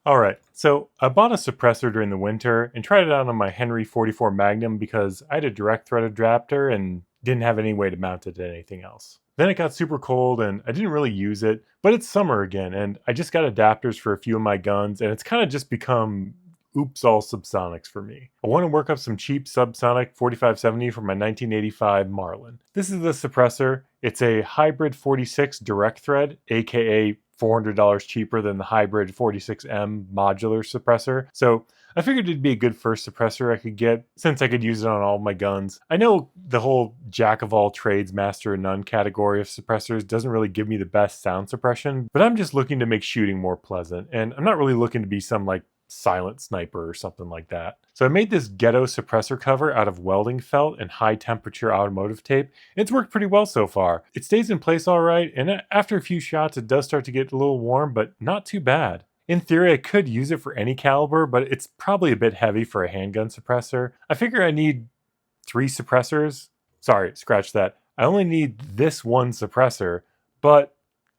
Alright, so I bought a suppressor during the winter and tried it out on my Henry 44 Magnum because I had a direct thread adapter and didn't have any way to mount it to anything else. Then it got super cold and I didn't really use it, but it's summer again and I just got adapters for a few of my guns and it's kind of just become oops all subsonics for me. I want to work up some cheap subsonic 4570 for my 1985 Marlin. This is the suppressor. It's a hybrid 46 direct thread, aka $400 cheaper than the hybrid 46M modular suppressor. So I figured it'd be a good first suppressor I could get since I could use it on all my guns. I know the whole jack of all trades, master of none category of suppressors doesn't really give me the best sound suppression, but I'm just looking to make shooting more pleasant. And I'm not really looking to be some like silent sniper or something like that. So I made this ghetto suppressor cover out of welding felt and high temperature automotive tape. It's worked pretty well so far. It stays in place all right, and after a few shots it does start to get a little warm, but not too bad. In theory, I could use it for any caliber, but it's probably a bit heavy for a handgun suppressor. I figure I need 3 suppressors. Sorry, scratch that. I only need this one suppressor, but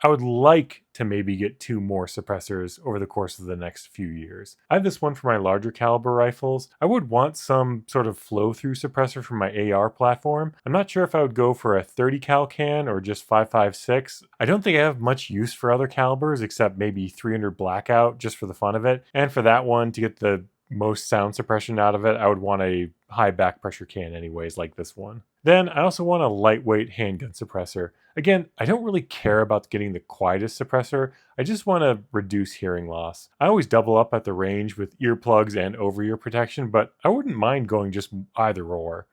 I would like to maybe get 2 more suppressors over the course of the next few years. I have this one for my larger caliber rifles. I would want some sort of flow-through suppressor for my AR platform. I'm not sure if I would go for a 30 cal can or just 5.56. I don't think I have much use for other calibers except maybe 300 blackout just for the fun of it. And for that one, to get the most sound suppression out of it, I would want a high back pressure can anyways, like this one. Then I also want a lightweight handgun suppressor. Again, I don't really care about getting the quietest suppressor, I just want to reduce hearing loss. I always double up at the range with earplugs and over-ear protection, but I wouldn't mind going just either or.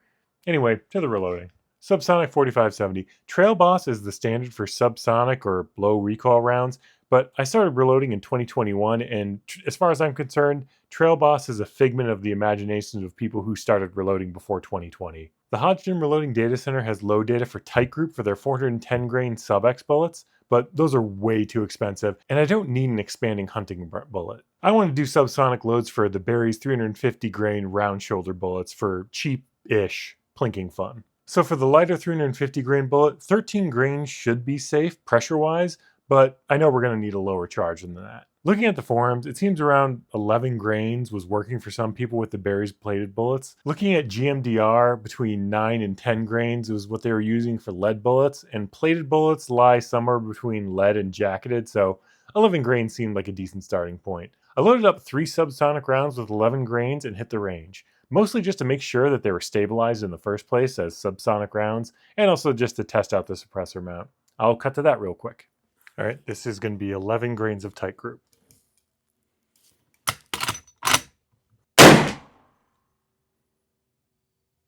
Anyway, to the reloading. Subsonic 4570. Trail Boss is the standard for subsonic or low recoil rounds, but I started reloading in 2021, and as far as I'm concerned, Trail Boss is a figment of the imaginations of people who started reloading before 2020. The Hodgdon Reloading Data Center has load data for Titegroup for their 410 grain sub-X bullets, but those are way too expensive, and I don't need an expanding hunting bullet. I want to do subsonic loads for the Barry's 350 grain round shoulder bullets for cheap-ish plinking fun. So for the lighter 350 grain bullet, 13 grains should be safe pressure-wise, but I know we're going to need a lower charge than that. Looking at the forums, it seems around 11 grains was working for some people with the Barry's plated bullets. Looking at GMDR, between 9 and 10 grains was what they were using for lead bullets, and plated bullets lie somewhere between lead and jacketed, so 11 grains seemed like a decent starting point. I loaded up 3 subsonic rounds with 11 grains and hit the range, mostly just to make sure that they were stabilized in the first place as subsonic rounds, and also just to test out the suppressor mount. I'll cut to that real quick. All right, this is going to be 11 grains of Titegroup.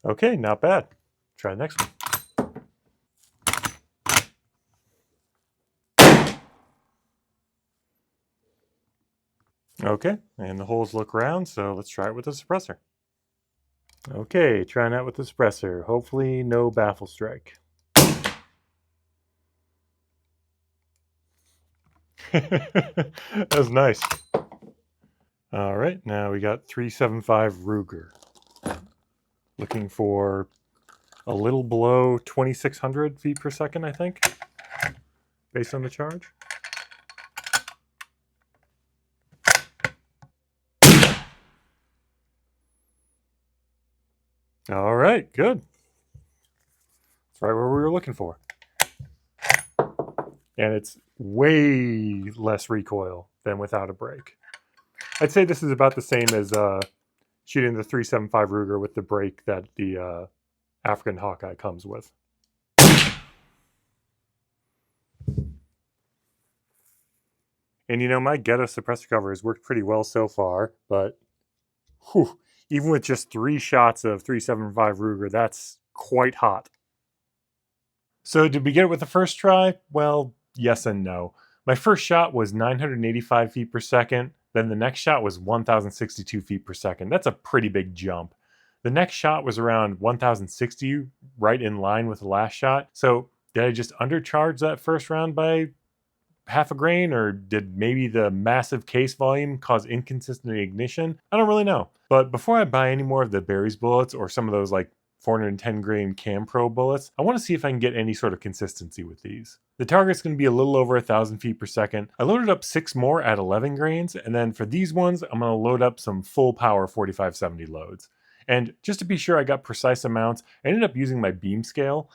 Okay, not bad. Try the next one. Okay, and the holes look round, so let's try it with the suppressor. Okay, trying out with the suppressor. Hopefully no baffle strike. That was nice. All right, now we got 375 Ruger. Looking for a little below 2,600 feet per second, I think, based on the charge. All right, good. That's right where we were looking for. And it's way less recoil than without a brake. I'd say this is about the same as shooting the 375 Ruger with the brake that the African Hawkeye comes with. And you know, my ghetto suppressor cover has worked pretty well so far, but whew, even with just 3 shots of 375 Ruger, that's quite hot. So did we get it with the first try? Well, yes and no. My first shot was 985 feet per second. Then the next shot was 1,062 feet per second. That's a pretty big jump. The next shot was around 1,060, right in line with the last shot. So did I just undercharge that first round by half a grain, or did maybe the massive case volume cause inconsistent ignition? I don't really know. But before I buy any more of the Barry's bullets or some of those like 410 grain Cam Pro bullets, I want to see if I can get any sort of consistency with these. The target's going to be a little over 1,000 feet per second. I loaded up 6 more at 11 grains, and then for these ones, I'm going to load up some full power 4570 loads. And just to be sure I got precise amounts, I ended up using my beam scale.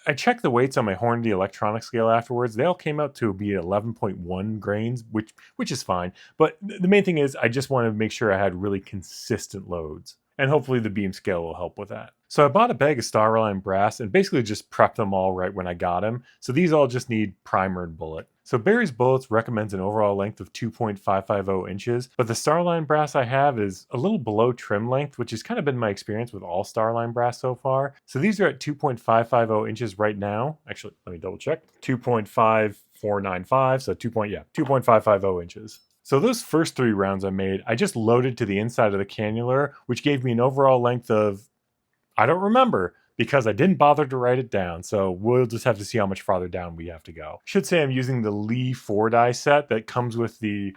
I checked the weights on my Hornady electronic scale afterwards. They all came out to be 11.1 grains, which is fine. But the main thing is I just wanted to make sure I had really consistent loads. And hopefully the beam scale will help with that. So I bought a bag of Starline brass and basically just prepped them all right when I got them. So these all just need primer and bullet. So Barry's Bullets recommends an overall length of 2.550 inches, but the Starline brass I have is a little below trim length, which has kind of been my experience with all Starline brass so far. So these are at 2.550 inches right now. Actually, let me double check. 2.5495, so 2.550 inches. So those first 3 rounds I made, I just loaded to the inside of the cannula, which gave me an overall length of, I don't remember, because I didn't bother to write it down, so we'll just have to see how much farther down we have to go. Should say I'm using the Lee 4-die set that comes with the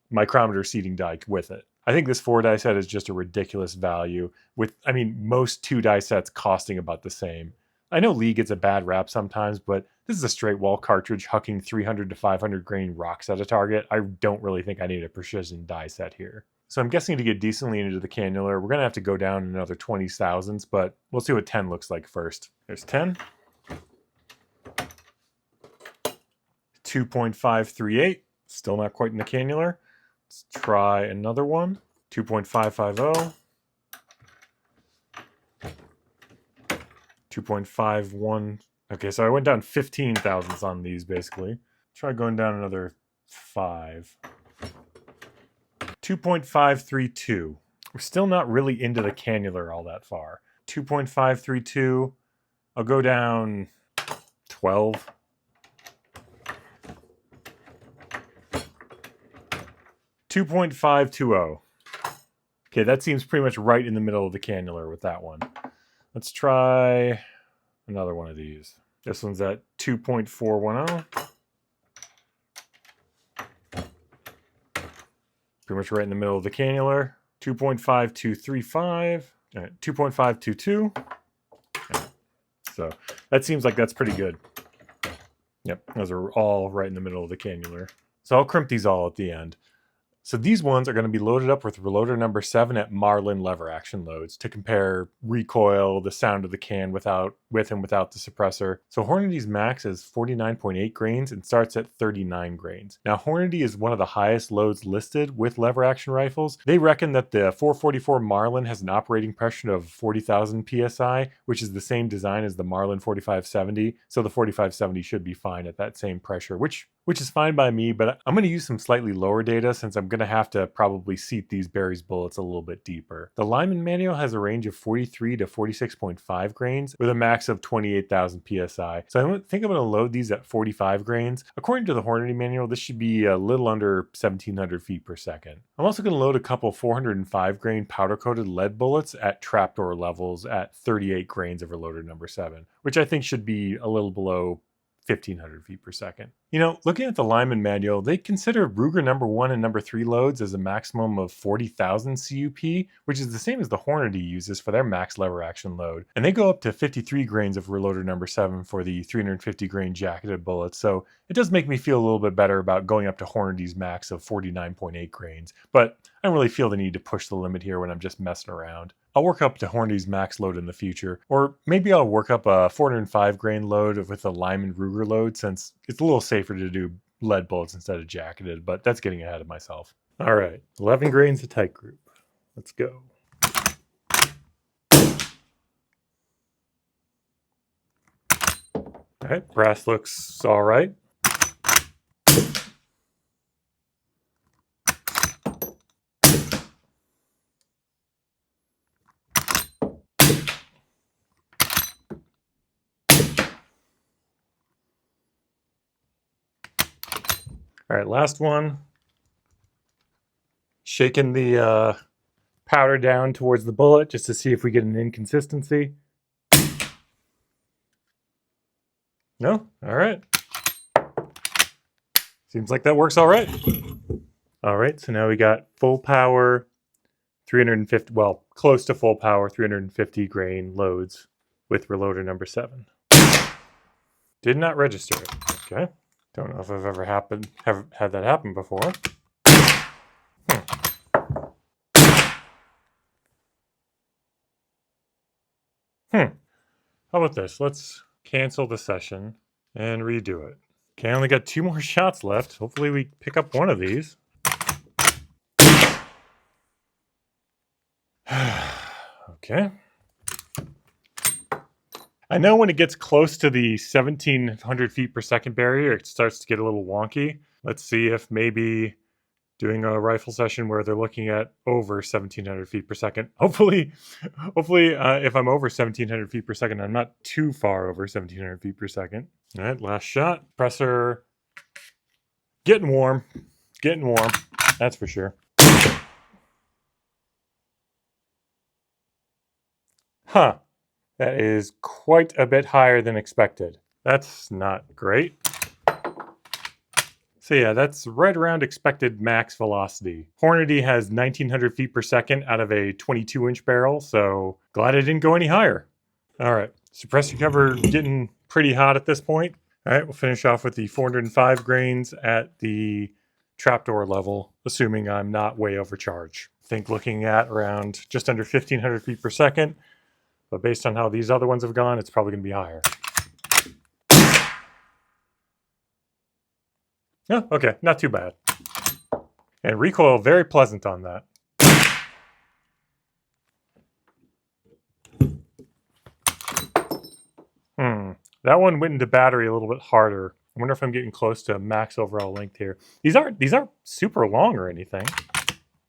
micrometer seating die with it. I think this 4-die set is just a ridiculous value, with, most 2-die sets costing about the same. I know Lee gets a bad rap sometimes, but this is a straight wall cartridge hucking 300 to 500 grain rocks at a target. I don't really think I need a precision die set here. So I'm guessing to get decently into the cannula, we're going to have to go down another 20 thousandths, but we'll see what 10 looks like first. There's 10. 2.538. Still not quite in the cannula. Let's try another one. 2.550. 2.51. Okay, so I went down 15 thousandths on these basically. Try going down another 5. 2.532. We're still not really into the cannula all that far. 2.532. I'll go down 12. 2.520. Okay, that seems pretty much right in the middle of the cannula with that one. Let's try another one of these. This one's at 2.410. Pretty much right in the middle of the cannula. 2.5235. All right, 2.522. Right. So that seems like that's pretty good. Yep, those are all right in the middle of the cannula. So I'll crimp these all at the end. So these ones are going to be loaded up with reloader number 7 at Marlin lever action loads to compare recoil, the sound of the can with and without the suppressor. So Hornady's max is 49.8 grains and starts at 39 grains. Now Hornady is one of the highest loads listed with lever action rifles. They reckon that the 444 Marlin has an operating pressure of 40,000 psi, which is the same design as the Marlin 4570. So the 4570 should be fine at that same pressure, which is fine by me, but I'm going to use some slightly lower data since I'm going to have to probably seat these Barry's bullets a little bit deeper. The Lyman manual has a range of 43 to 46.5 grains with a max of 28,000 psi. So I think I'm going to load these at 45 grains. According to the Hornady manual, this should be a little under 1,700 feet per second. I'm also going to load a couple 405 grain powder coated lead bullets at trapdoor levels at 38 grains of reloader number 7, which I think should be a little below 1,500 feet per second. You know, looking at the Lyman manual, they consider Ruger number 1 and number 3 loads as a maximum of 40,000 CUP, which is the same as the Hornady uses for their max lever action load. And they go up to 53 grains of reloader number 7 for the 350 grain jacketed bullets. So it does make me feel a little bit better about going up to Hornady's max of 49.8 grains. But I don't really feel the need to push the limit here when I'm just messing around. I'll work up to Hornady's max load in the future, or maybe I'll work up a 405 grain load with a Lyman Ruger load since it's a little safer to do lead bullets instead of jacketed, but that's getting ahead of myself. All right, 11 grains of Titegroup. Let's go. All right, brass looks all right. All right, last one. Shaking the powder down towards the bullet just to see if we get an inconsistency. No? All right. Seems like that works all right. All right, so now we got full power 350, well, close to full power, 350 grain loads with reloader number 7. Did not register it. Okay. Don't know if I've ever had that happen before. How about this? Let's cancel the session and redo it. Okay, I only got 2 more shots left. Hopefully we pick up one of these. Okay. I know when it gets close to the 1700 feet per second barrier, it starts to get a little wonky. Let's see if maybe doing a rifle session where they're looking at over 1700 feet per second. Hopefully, if I'm over 1700 feet per second, I'm not too far over 1700 feet per second. All right, last shot. Suppressor getting warm. Getting warm. That's for sure. Huh. That is quite a bit higher than expected. That's not great. So yeah, that's right around expected max velocity. Hornady has 1900 feet per second out of a 22-inch barrel, so glad it didn't go any higher. All right, suppressor cover getting pretty hot at this point. All right, we'll finish off with the 405 grains at the trapdoor level, assuming I'm not way overcharged. I think looking at around just under 1500 feet per second, but based on how these other ones have gone, it's probably gonna be higher. Oh, okay, not too bad. And recoil, very pleasant on that. That one went into battery a little bit harder. I wonder if I'm getting close to max overall length here. These aren't super long or anything.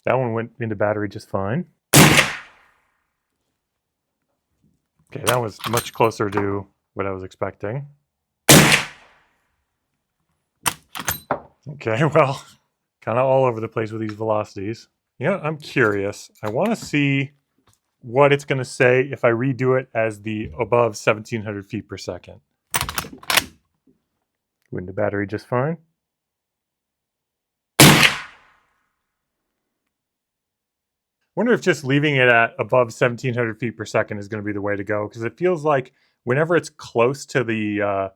That one went into battery just fine. Okay, that was much closer to what I was expecting. Okay, well, kind of all over the place with these velocities. Yeah, I'm curious. I want to see what it's going to say if I redo it as the above 1700 feet per second. Went into battery just fine. Wonder if just leaving it at above 1700 feet per second is going to be the way to go, because it feels like whenever it's close to the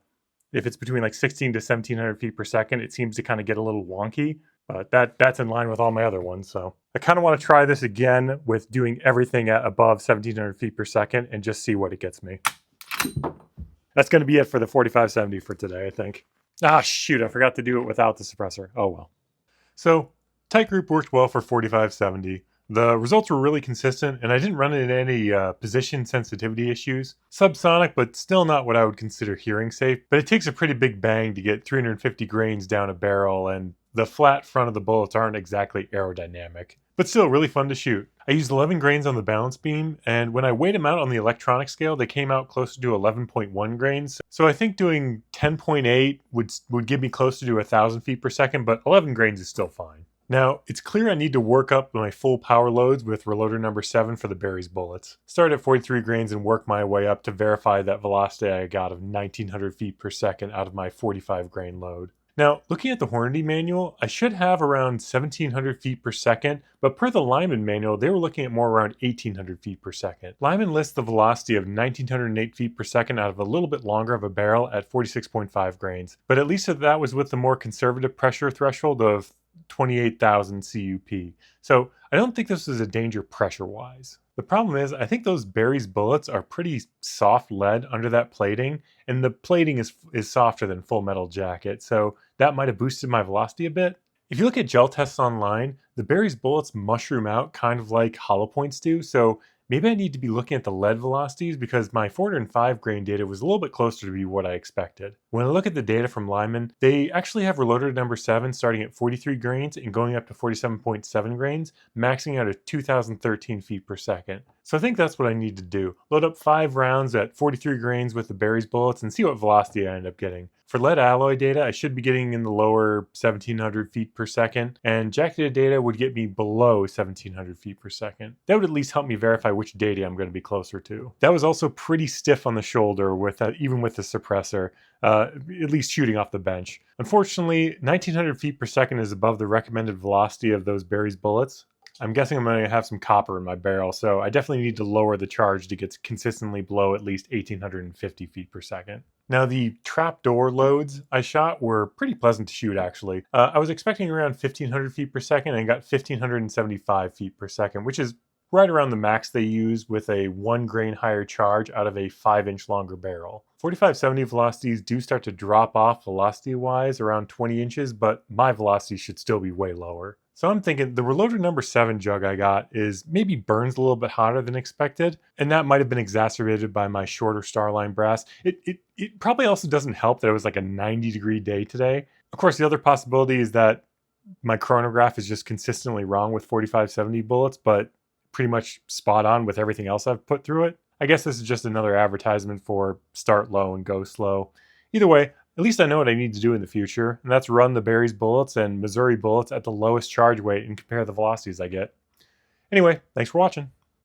if it's between like 16 to 1700 feet per second, it seems to kind of get a little wonky. But that's in line with all my other ones. So I kind of want to try this again with doing everything at above 1700 feet per second and just see what it gets me. That's going to be it for the 4570 for today, I think. Ah, shoot, I forgot to do it without the suppressor. Oh well. So Titegroup worked well for 4570. The results were really consistent, and I didn't run into any position sensitivity issues. Subsonic, but still not what I would consider hearing safe. But it takes a pretty big bang to get 350 grains down a barrel, and the flat front of the bullets aren't exactly aerodynamic. But still really fun to shoot. I used 11 grains on the balance beam, and when I weighed them out on the electronic scale, they came out closer to 11.1 grains. So I think doing 10.8 would give me closer to 1,000 feet per second, but 11 grains is still fine. Now, it's clear I need to work up my full power loads with reloader number 7 for the Berry's bullets. Start at 43 grains and work my way up to verify that velocity I got of 1900 feet per second out of my 45 grain load. Now, looking at the Hornady manual, I should have around 1700 feet per second, but per the Lyman manual, they were looking at more around 1800 feet per second. Lyman lists the velocity of 1908 feet per second out of a little bit longer of a barrel at 46.5 grains, but at least that was with the more conservative pressure threshold of 28,000 CUP. So I don't think this is a danger pressure-wise. The problem is, I think those Berry's bullets are pretty soft lead under that plating, and the plating is softer than Full Metal Jacket, so that might have boosted my velocity a bit. If you look at gel tests online, the Berry's bullets mushroom out kind of like hollow points do, so maybe I need to be looking at the lead velocities because my 405 grain data was a little bit closer to be what I expected. When I look at the data from Lyman, they actually have reloader number 7 starting at 43 grains and going up to 47.7 grains, maxing out at 2013 feet per second. So I think that's what I need to do. Load up 5 rounds at 43 grains with the Berry's bullets and see what velocity I end up getting. For lead alloy data, I should be getting in the lower 1700 feet per second, and jacketed data would get me below 1700 feet per second. That would at least help me verify which data I'm going to be closer to. That was also pretty stiff on the shoulder, with even with the suppressor, at least shooting off the bench. Unfortunately, 1900 feet per second is above the recommended velocity of those Berry's bullets. I'm guessing I'm going to have some copper in my barrel, so I definitely need to lower the charge to get consistently below at least 1850 feet per second. Now, the trapdoor loads I shot were pretty pleasant to shoot, actually. I was expecting around 1500 feet per second and got 1575 feet per second, which is right around the max they use with a 1 grain higher charge out of a 5-inch longer barrel. 4570 velocities do start to drop off velocity-wise around 20 inches, but my velocity should still be way lower. So I'm thinking the reloaded number 7 jug I got is maybe burns a little bit hotter than expected, and that might have been exacerbated by my shorter starline brass. It probably also doesn't help that it was like a 90-degree day today. Of course, the other possibility is that my chronograph is just consistently wrong with 4570 bullets, but pretty much spot on with everything else I've put through it. I guess this is just another advertisement for start low and go slow. Either way, at least I know what I need to do in the future, and that's run the Barry's bullets and Missouri bullets at the lowest charge weight and compare the velocities I get. Anyway, thanks for watching.